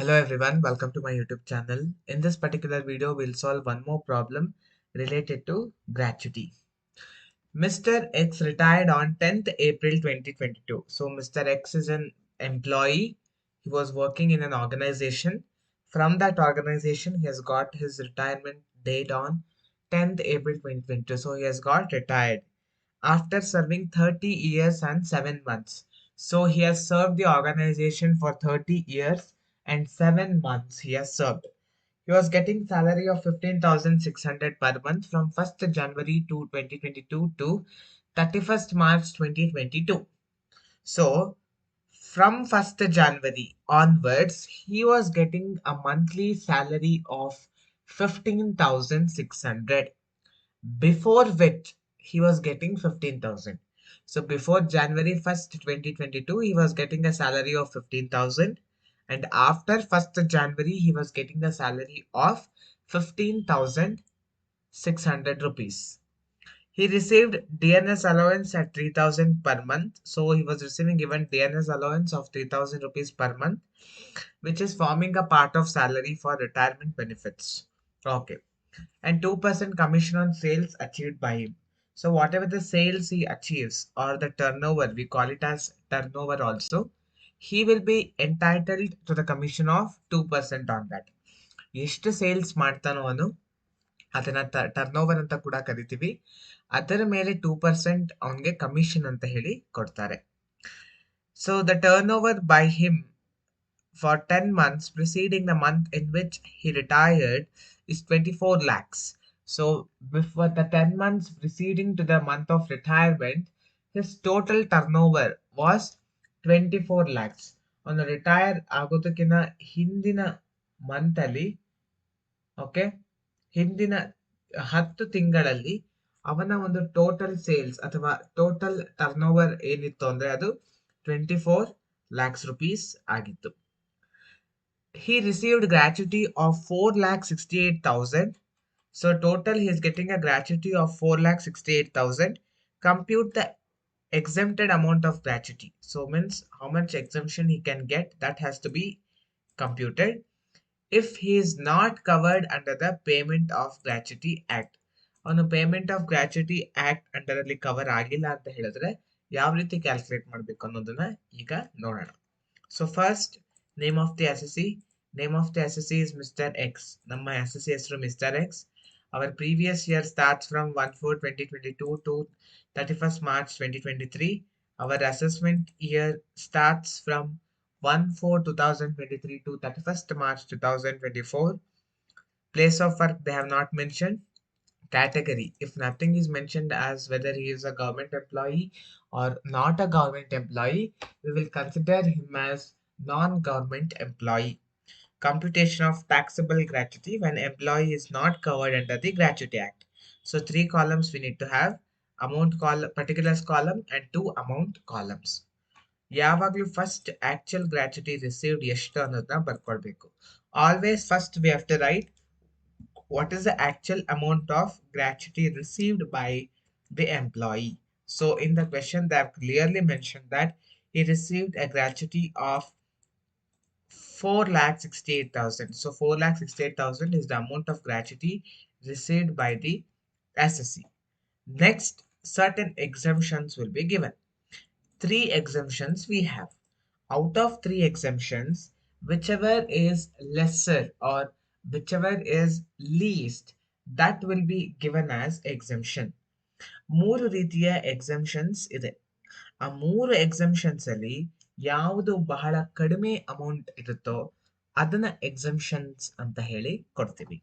Hello everyone, welcome to my YouTube channel. In this particular video, we'll solve one more problem related to gratuity. Mr. X retired on 10th April 2022. So Mr. X is an employee. He was working in an organization. From that organization, he has got his retirement date on 10th April 2022. So he has got retired after serving 30 years and 7 months. So he has served the organization for 30 years and 7 months he has served. He was getting salary of 15,600 per month from 1st January to 2022 to 31st March 2022. So from 1st January onwards, he was getting a monthly salary of 15,600, before which he was getting 15,000. So before January 1st, 2022, he was getting a salary of 15,000, and after 1st January, he was getting a salary of 15,600 rupees. He received DNS allowance at 3,000 per month. So he was receiving given DNS allowance of 3,000 rupees per month, which is forming a part of salary for retirement benefits. Okay, and 2% commission on sales achieved by him. So whatever the sales he achieves or the turnover, we call it as turnover also, he will be entitled to the commission of 2% on that. ಎಷ್ಟು sales ಮಾಡ್ತಾನೋ ಅವನು ಅದನ್ನ turn over ಅಂತ ಕೂಡ ಕರಿತೀವಿ. ಅದರ ಮೇಲೆ 2% ಅವನಿಗೆ ಕಮಿಷನ್ ಅಂತ ಹೇಳಿ ಕೊಡ್ತಾರೆ. So the turn over by him for 10 months preceding the month in which he retired is 24 lakhs. So before the 10 months preceding to the month of retirement, his total turnover was 24 lakhs. On retire ಆಗೋದಕ್ಕಿಂತ ಹಿಂದಿನ month ಅಲ್ಲಿ, okay, ಹಿಂದಿನ 10 ತಿಂಗಳಲ್ಲಿ ಅವನ ಒಂದು total sales ಅಥವಾ total turnover ಏನಿತ್ತು ಅಂದ್ರೆ ಅದು 24 lakhs rupees ಆಗಿತ್ತು. He received gratuity of 4,68,000. So total he is getting a gratuity of 4,68,000. Compute the exempted amount of gratuity. So means how much exemption he can get, that has to be computed. If he is not covered under the Payment of Gratuity Act. ಅವನು payment of gratuity act under ಅಲ್ಲಿ cover ಆಗಿಲ್ಲ ಅಂತ ಹೇಳಿದ್ರೆ ಯಾವ ರೀತಿ calculate ಮಾಡಬೇಕು ಅನ್ನೋದನ್ನ ಈಗ ನೋಡೋಣ. So first, name of the SSC. Name of the SSC is mister X. ನಮ್ಮ ಎಸ್ಎಸ್ಸಿ ಹೆಸರು mister X. Our previous year starts from 1/4/2022 to 31st March 2023. Our assessment year starts from 1/4/2023 to 31st March 2024. Place of work they have not mentioned. Category, if nothing is mentioned as whether he is a government employee or not a government employee, we will consider him as non-government employee. Computation of taxable gratuity when employee is not covered under the Gratuity Act. So 3 columns we need to have: amount column, particulars column, and 2 amount columns. ಯಾವಾಗಲೂ first actual gratuity received ಎಷ್ಟು ಅನ್ನೋದನ್ನ ಬರ್ಕೊಳ್ಬೇಕು. Always first we have to write what is the actual amount of gratuity received by the employee. So in the question they have clearly mentioned that he received a gratuity of 4,68,000. So 4,68,000 is the amount of gratuity received by the SSC. Next, certain exemptions will be given. 3 exemptions we have. Out of 3 exemptions, whichever is lesser or whichever is least, that will be given as exemption. 3 ರೀತಿಯ exemptions ಇದೆ. ಆ 3 exemptions ಅಲ್ಲಿ ಯಾವುದು ಬಹಳ ಕಡಿಮೆ amount ಇರುತ್ತೋ ಅದನ್ನ exemptions ಅಂತ ಹೇಳಿ ಕೊಡ್ತೀವಿ.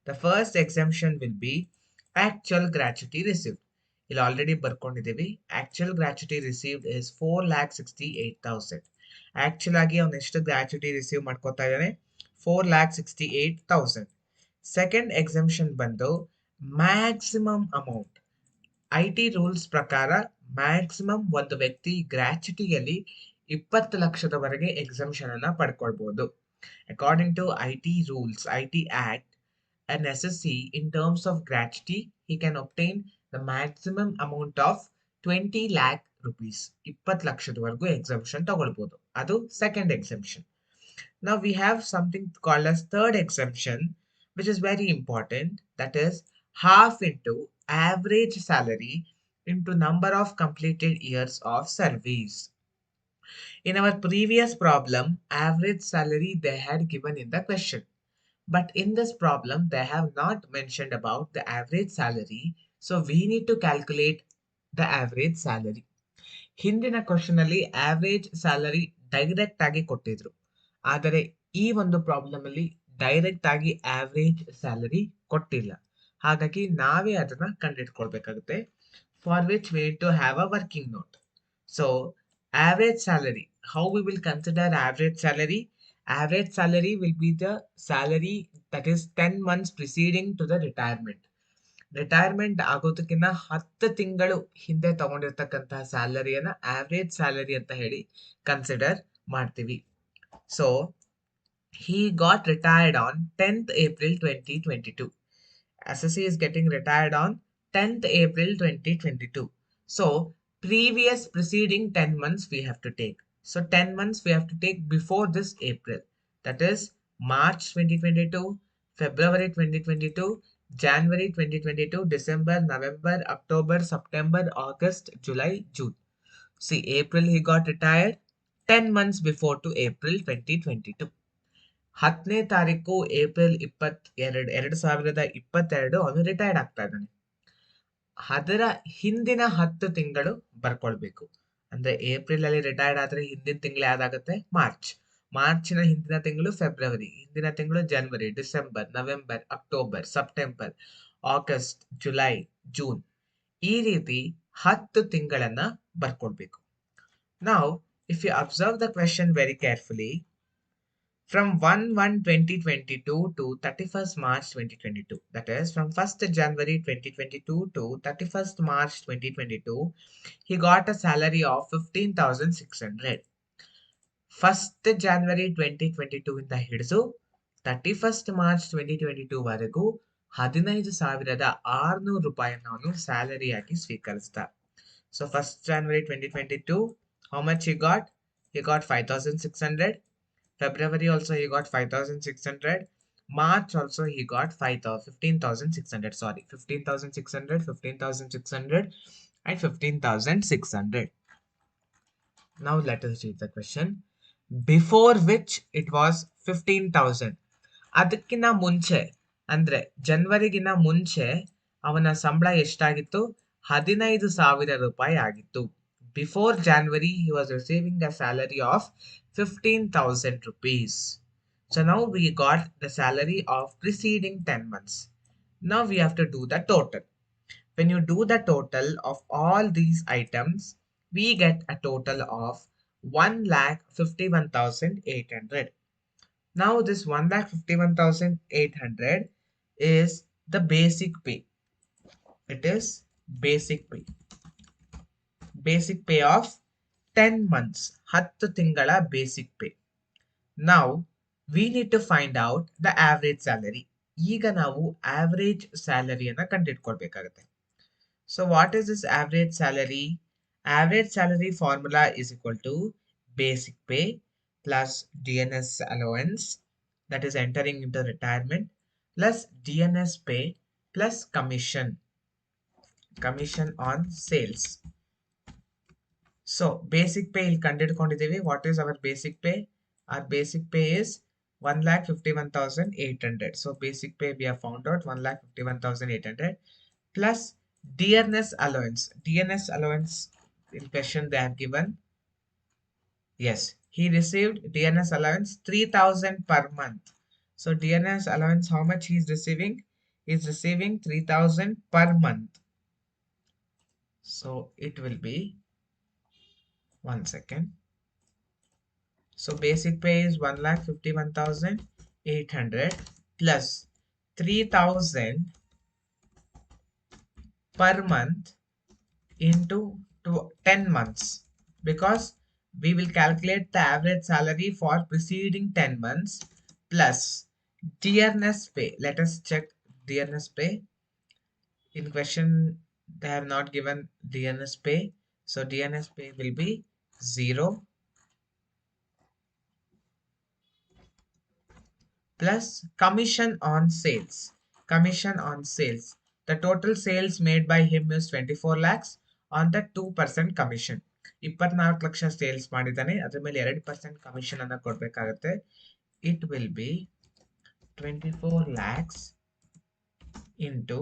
The first exemption will be actual gratuity received. ಇಲ್ಲಿ ಆಲ್ರೆಡಿ ಬರ್ಕೊಂಡಿದ್ದೀವಿ. Actual gratuity received is 4,68,000. Actual ಆಗಿ ಅವನು ಎಷ್ಟು ಗ್ರಾಚ್ಯುಟಿ ರಿಸೀವ್ ಮಾಡ್ಕೋತಾ ಇದ್ದಾನೆ? 4,68,000. ಸೆಕೆಂಡ್ ಎಕ್ಸೆಂಪ್ಷನ್ ಬಂದು ಮ್ಯಾಕ್ಸಿಮಮ್ ಅಮೌಂಟ್. IT ರೂಲ್ಸ್ ಪ್ರಕಾರ ಮ್ಯಾಕ್ಸಿಮಮ್ ಒಂದು ವ್ಯಕ್ತಿ ಗ್ರಾಚ್ಯುಟಿಯಲ್ಲಿ 20 ಲಕ್ಷದವರೆಗೆ ಎಕ್ಸೆಂಪ್ಷನ್ ಅನ್ನ ಪಡ್ಕೊಳ್ಬಹುದು. According to IT rules, IT act, an SSC in terms of gratuity he can obtain the maximum amount of 20 lakh rupees. 20 ಲಕ್ಷದವರೆಗೂ ಎಕ್ಸೆಂಪ್ಷನ್ ತಗೊಳ್ಬಹುದು. ಅದು second exemption. Now we have something called as third exemption, which is very important. That is half into average salary into number of completed years of service. In our previous problem, average salary they had given in the question. But in this problem, they have not mentioned about the average salary. So we need to calculate the average salary. ಹಿಂದಿನ question ಅಲ್ಲಿ average salary direct ಆಗಿ ಕೊಟ್ಟಿದ್ರು. ಆದರೆ ಈ ಒಂದು problem ಅಲ್ಲಿ direct ಆಗಿ average salary ಕೊಟ್ಟಿಲ್ಲ. ಹಾಗಾಗಿ ನಾವೇ ಅದನ್ನ ಕಂಡುಹಿಡ್ಕೊಳ್ಬೇಕಾಗುತ್ತೆ. For which we need to have a working note. So average salary, how we will consider average salary? Average salary will be the salary that is 10 months preceding to the retirement. Retirement ಆಗೋದಕ್ಕಿಂತ 10 ತಿಂಗಳು ಹಿಂದೆ ತಗೊಂಡಿರ್ತಕ್ಕಂತಹ ಸ್ಯಾಲರಿಯನ್ನ average salary ಅಂತ ಹೇಳಿ consider ಮಾಡ್ತೀವಿ. So he got retired on 10th April 2022. SSC is getting retired on 10th April 2022. So previous preceding 10 months we have to take. So 10 months we have to take before this April. That is March 2022, February 2022, January 2022, December, November, October, September, August, July, June. See, April he got retired 10 months before to April 2022. 10ನೇ ತಾರೀಕು April 22, 2022 ಅವನು retired ಆಗ್ತಾ ಇದ್ದಾನೆ. ಅದರ ಹಿಂದಿನ 10 ತಿಂಗಳು ಬರ್ಕೊಳ್ಬೇಕು. ಅಂದ್ರೆ April ಅಲ್ಲಿ retired ಆದ್ರೆ ಹಿಂದಿನ ತಿಂಗಳು ಯಾವ್ದಾಗುತ್ತೆ? ಮಾರ್ಚ್. ಮಾರ್ಚಿನ ಹಿಂದಿನ ತಿಂಗಳು ಫೆಬ್ರವರಿ, ಹಿಂದಿನ ತಿಂಗಳು ಜನವರಿ, December, November, October, September, August, July, June. ಈ ರೀತಿ 10 ತಿಂಗಳನ್ನ ಬರ್ಕೊಳ್ಬೇಕು. ನಾವು if you observe the question very carefully, from 1/1/2022 to 31st March 2022, that is from 1st January 2022 to 31st March 2022, he got a salary of 15,600. 1st January 2022 ಇಂದ ಹಿಡಿದು 31st March 2022 ವರೆಗೂ 15,600 ರೂಪಾಯಿಯನ್ನು ಅವನು ಸ್ಯಾಲರಿಯಾಗಿ ಸ್ವೀಕರಿಸಿದ. So 1st January 2022, how much he got? He got 5,600. February also he got 5,600. March also he got 15,600. Sorry, 15,600, 15,600, and 15,600. Now let us read the question. Before which it was 15,000. ಅದಕ್ಕಿಂತ ಮುಂಚೆ ಅಂದ್ರೆ ಜನವರಿಗಿನ ಮುಂಚೆ ಅವನ ಸಂಬಳ ಎಷ್ಟಾಗಿತ್ತು? 15,000 ರೂಪಾಯಿ ಆಗಿತ್ತು. Before January, he was receiving a salary of 15,000 rupees. So now we got the salary of preceding 10 months. Now we have to do the total. When you do the total of all these items, we get a total of 1,51,800. Now this 1,51,800 is the basic pay. It is basic pay. Basic pay of 10 months, 10 ತಿಂಗಳ basic pay. Now we need to find out the average salary. ಈಗ ನಾವು average ಸ್ಯಾಲರಿಯನ್ನ ಕಂಡುಹಿಡ್ಕೊಳ್ಬೇಕಾಗುತ್ತೆ. So what is this average salary? Average salary formula is equal to basic pay plus DNS allowance, that is entering into retirement, plus DNS pay plus commission on sales. So basic pay ಇಲ್ಲಿ ಕಂಡುಹಿಡ್ಕೊಂಡಿದ್ದೀವಿ. What is our basic pay? Our basic pay is 1,51,800. So basic pay we have found out 1,51,800 plus DNS allowance. DNS allowance in question they have given. Yes, he received DNS allowance 3,000 per month. So DNS allowance, how much he is receiving? He is receiving 3,000 per month. So it will be, one second. So basic pay is 1,51,800 plus 3,000 per month into 10 months, because we will calculate the average salary for preceding 10 months plus DNS pay. Let us check DNS pay. In question they have not given DNS pay, so DNS pay will be 0. plus commission on sales. Commission on sales. The total sales made by him is 24 lakhs on the 2% commission. 24 lakh sales ಮಾಡಿದ್ದಾನೆ, ಅದ್ರ ಮೇಲೆ 2% commission ಅನ್ನ ಕೊಡ್ಬೇಕಾಗತ್ತೆ. It will be 24 lakhs into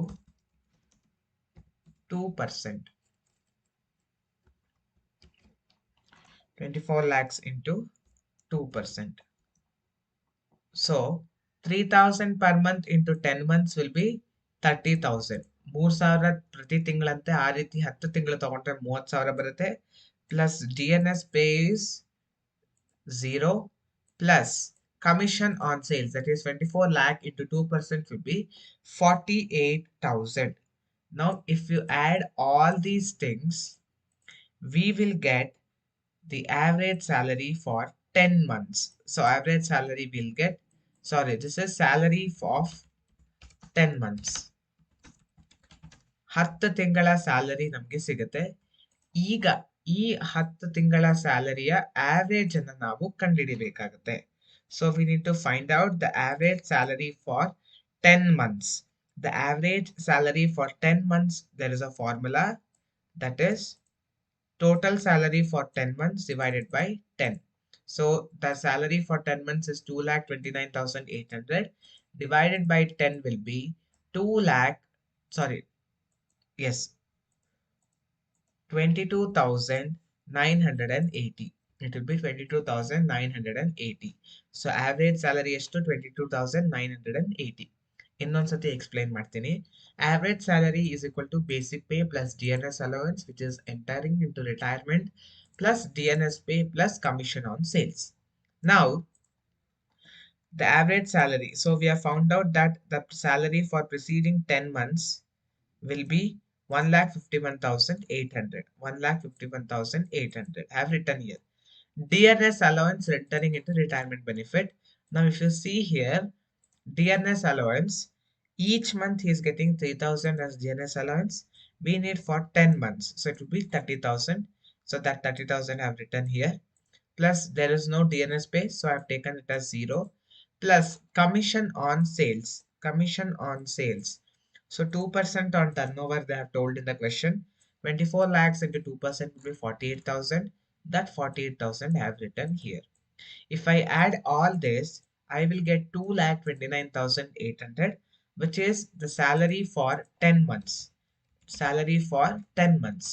2%. 24 lakhs into 2%. So 3,000 per month into 10 months will be 30,000. 3,000 ಪ್ರತಿ ತಿಂಗಳಂತೆ, ಆ ರೀತಿ 10 ತಿಂಗಳು ತಗೊಂಡ್ರೆ 30,000 ಬರುತ್ತೆ. Plus DNS pay is 0 plus commission on sales, that is 24 lakh into 2% will be 48,000. Now if you add all these things, we will get the average salary for 10 months. So average salary will get, sorry, this is salary of 10 months. 10 ತಿಂಗಳ salary ನಮಗೆ ಸಿಗುತ್ತೆ. ಈಗ ಈ 10 ತಿಂಗಳ ಸ್ಯಾಲರಿಯ average ಅನ್ನು ನಾವು ಕಂಡುಹಿಡಿಯಬೇಕಾಗುತ್ತೆ. So we need to find out the average salary for 10 months. The average salary for 10 months, there is a formula, that is total salary for 10 months divided by 10. So the salary for 10 months is 2,29,800 divided by 10 will be 2 lakh, sorry, yes, 22,980. It will be 22,980. So average salary is to 22,980. ಇನ್ನೊಂದ್ಸತಿ explain ಮಾಡ್ತೀನಿ. Average salary is equal to basic pay plus DNS allowance, which is entering into retirement, plus DNS pay plus commission on sales. Now the average salary, so we have found out that the salary for preceding 10 months will be 1,51,800. 1,51,800 have written here. DNS allowance entering into retirement benefit. Now if you see here, DNS allowance, each month he is getting 3,000 as DNS allowance. We need for 10 months, so it will be 30,000. So that 30,000 I have written here. Plus there is no DNS pay, so I have taken it as 0. Plus commission on sales. Commission on sales. So 2% on turnover they have told in the question. 24 lakhs into 2% will be 48,000. That 48,000 I have written here. If I add all this, I will get 2,29,800, which is the salary for 10 months. Salary for 10 months.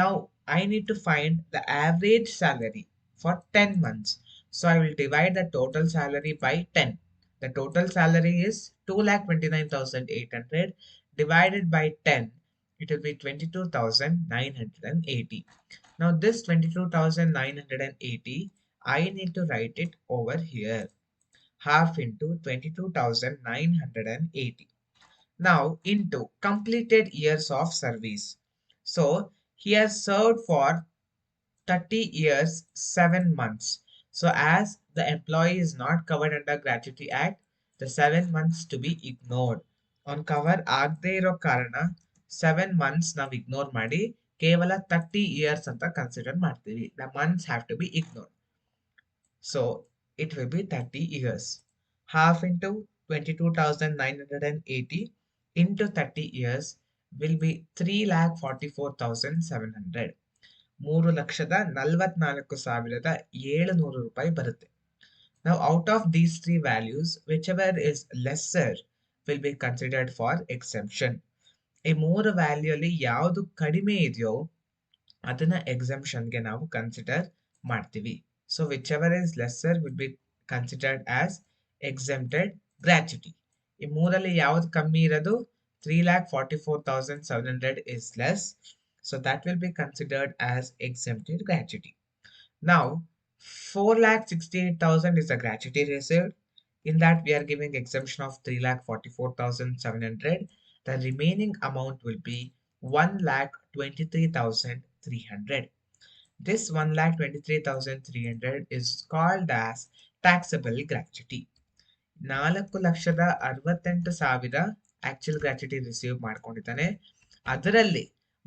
Now I need to find the average salary for 10 months. So I will divide the total salary by 10. The total salary is 2,29,800 divided by 10. It will be 22,980. Now this 22,980, I need to write it over here. Half into 22,980. Now into completed years of service. So he has served for 30 years 7 months. So as the employee is not covered under Gratuity Act, the 7 months to be ignored. On cover ಆಗದೆ ಇರೋ ಕಾರಣ 7 months ನಾವು ignore ಮಾಡಿ ಕೇವಲ 30 years ಅಂತ consider ಮಾಡ್ತೀವಿ. The months have to be ignored. So it will be 30 years. Half into 22,980 into 30 years will be 3,44,700. 3,44,700 ರೂಪಾಯಿ ಬರುತ್ತೆ. Now out of these three values, whichever is lesser will be considered for exemption. ಈ 3 value ಅಲ್ಲಿ ಯಾವುದು ಕಡಿಮೆ ಇದೆಯೋ ಅದನ್ನ ಎಕ್ಸೆಂಪ್ಷನ್ಗೆ ನಾವು consider ಮಾಡ್ತೀವಿ. So whichever is lesser will be considered as exempted gratuity. ಈ ಮೂರಲ್ಲಿ ಯಾವುದು ಕಮ್ಮಿ ಇರೋದು 3,44,700 is less. So that will be considered as exempted gratuity. Now 4,68,000 is the gratuity received. In that we are giving exemption of 3,44,700. The remaining amount will be 1,23,300. This 1,23,300 is called as taxable gratuity. 4,68,000 actual gratuity receive ಮಾಡ್ಕೊಂಡಿದ್ದಾನೆ. ಅದರಲ್ಲಿ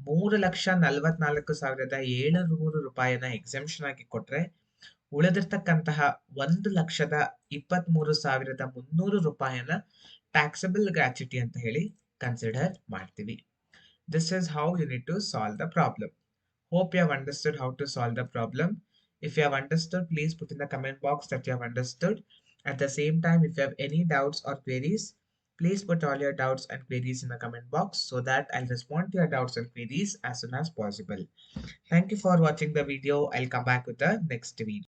3,44,700 ರೂಪಾಯಿನ exemption ಆಗಿ ಕೊಟ್ರೆ ಉಳಿದಿರ್ತಕ್ಕಂತಹ 1,23,300 ರೂಪಾಯಿಯನ್ನ taxable gratuity ಅಂತ ಹೇಳಿ consider ಮಾಡ್ತೀವಿ. This is how you need to solve the problem. Hope you have understood how to solve the problem. If you have understood, please put in the comment box that you have understood. At the same time, if you have any doubts or queries, please put all your doubts and queries in the comment box so that I'll respond to your doubts and queries as soon as possible. Thank you for watching the video. I'll come back with the next video.